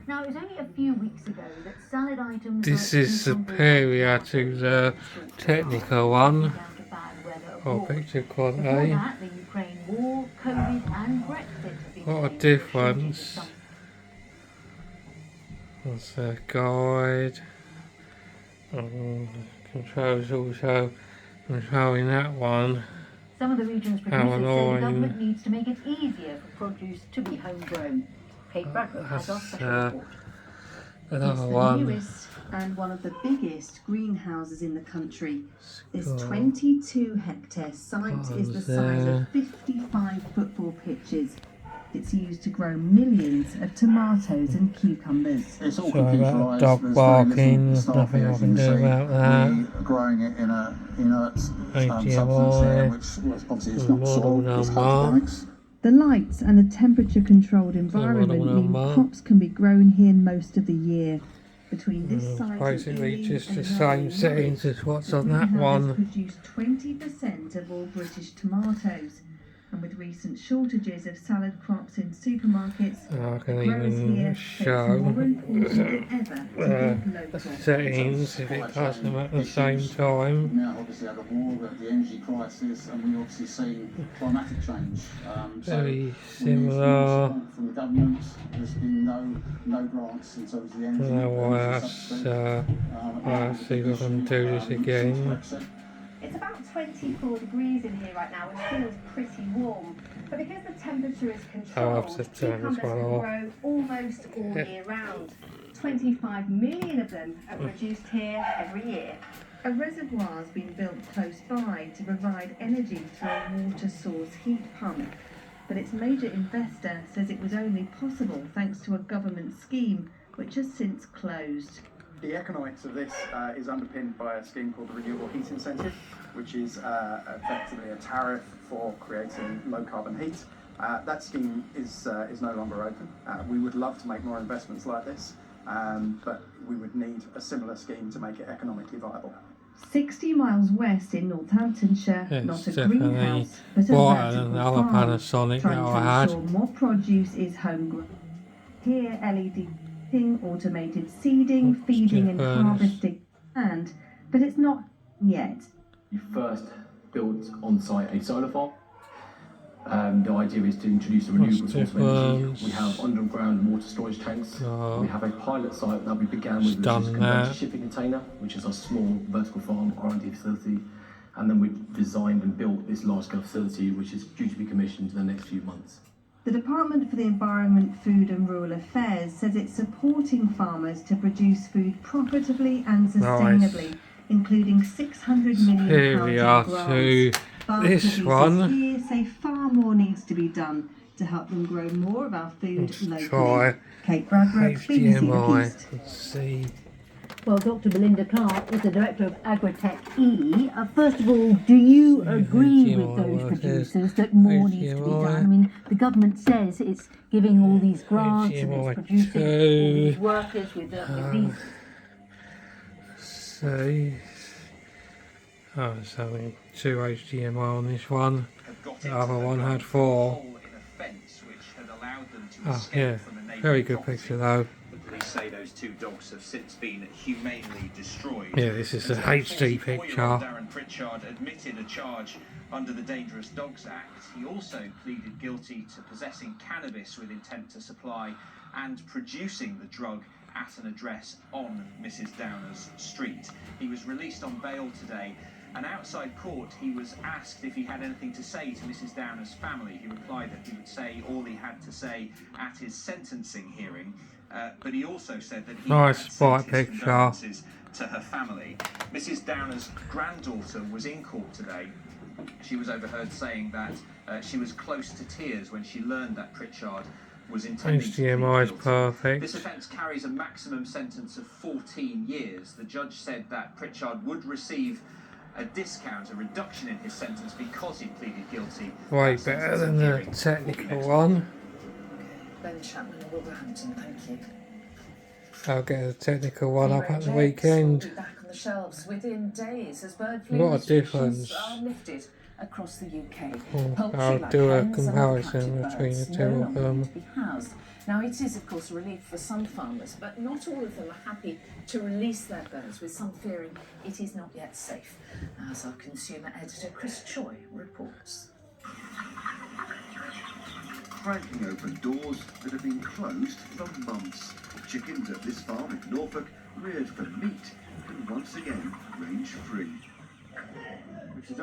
Now, it was only a few weeks ago that salad items This like is superior to the technical one, or picture before quality. that, the Ukraine war, COVID and Brexit have been What a leading to difference. shortage of some. That's the guide. Controls also controlling that one. Some of the region's How producers say the annoying. government needs to make it easier for produce to be homegrown. Kate Bradbrook has our special report. Another It's the one. newest and one of the biggest greenhouses in the country. This Cool. 22-hectare site is the size there. of 55 football pitches. It's used to grow millions of tomatoes and cucumbers. It's all Sorry about computerised. dog There's barking. very little There's staff nothing here, I as can you do see. about that. We're growing it in a inert substance HDMI. here, which obviously is not Model soil, it's number. hydroponics. The lights and a temperature-controlled environment mean number. crops can be grown here most of the year. Between this site Basically and just the Ely same and settings Norwich, as what's the on that greenhouses one. produce 20% of all British tomatoes. And with recent shortages of salad crops in supermarkets, I can growers even here say it's more show important than ever to eat local. settings if it does them at the same time. Now obviously had a war, the energy crisis, and we obviously see climatic change. Very we need similar. support from the government. There's been no grants in terms of the energy. Now I'll see if I can do this again. It's about 24 degrees in here right now, which feels pretty warm. But because the temperature is controlled, I've just turned cucumbers this can one off. grow almost all year round. 25 million of them are produced here every year. A reservoir has been built close by to provide energy through a water source heat pump. But its major investor says it was only possible thanks to a government scheme which has since closed. The economics of this is underpinned by a scheme called the Renewable Heat Incentive, which is effectively a tariff for creating low carbon heat. That scheme is no longer open. We would love to make more investments like this, but we would need a similar scheme to make it economically viable. 60 miles west in Northamptonshire, It's not a definitely greenhouse, but a brighter than vertical the other farm, Panasonic that trying I to had. ensure more produce is homegrown. Here, LED automated seeding, feeding and difference. harvesting, but it's not yet. We first built on site a solar farm. The idea is to introduce a renewable source of energy. We have underground water storage tanks. We have a pilot site that we began with, which is a conventional shipping container, which is our small vertical farm R&D facility. And then we designed and built this large-scale facility, which is due to be commissioned in the next few months. The Department for the Environment, Food and Rural Affairs says it's supporting farmers to produce food profitably and sustainably, including £600 million Superior in grants. to this one. Here say far more needs to be done to help them grow more of our food locally. Try Kate Bradbrook, BBC HDMI. East. Let's see. Well, Dr. Belinda Clark is the director of Agritech E. First of all, do you agree with those producers that more needs to be done? I mean, the government says it's giving all these grants and it's producing all these workers with these. See. Oh, there's only 2 HDMI on this one. The other one had 4. Oh, yeah. Very good picture though. Police say those 2 dogs have since been humanely destroyed. Yeah, this is a HD picture. Darren Pritchard admitted a charge under the Dangerous Dogs Act. He also pleaded guilty to possessing cannabis with intent to supply and producing the drug at an address on Mrs. Downer's street. He was released on bail today. And outside court, he was asked if he had anything to say to Mrs. Downer's family. He replied that he would say all he had to say at his sentencing hearing. But he also said that he had sent his condolences to her family. Mrs. Downer's granddaughter was in court today. She was overheard saying that she was close to tears when she learned that Pritchard was intending to plead HDMI is guilty. perfect. This offence carries a maximum sentence of 14 years. The judge said that Pritchard would receive a discount, a reduction in his sentence because he pleaded guilty. Way better than the technical one. Ben Chapman of Wolverhampton, thank you. I'll get the technical one up at the weekend. Will be back on the shelves within days as bird flu What a restrictions difference. are lifted across the UK. I'll do a comparison between the two of them. To be housed. Now, it is, of course, a relief for some farmers, but not all of them are happy to release their birds, with some fearing it is not yet safe, as our consumer editor Chris Choi reports. Cranking open doors that have been closed for months. Chickens at this farm in Norfolk, reared for meat, can once again range free. Which is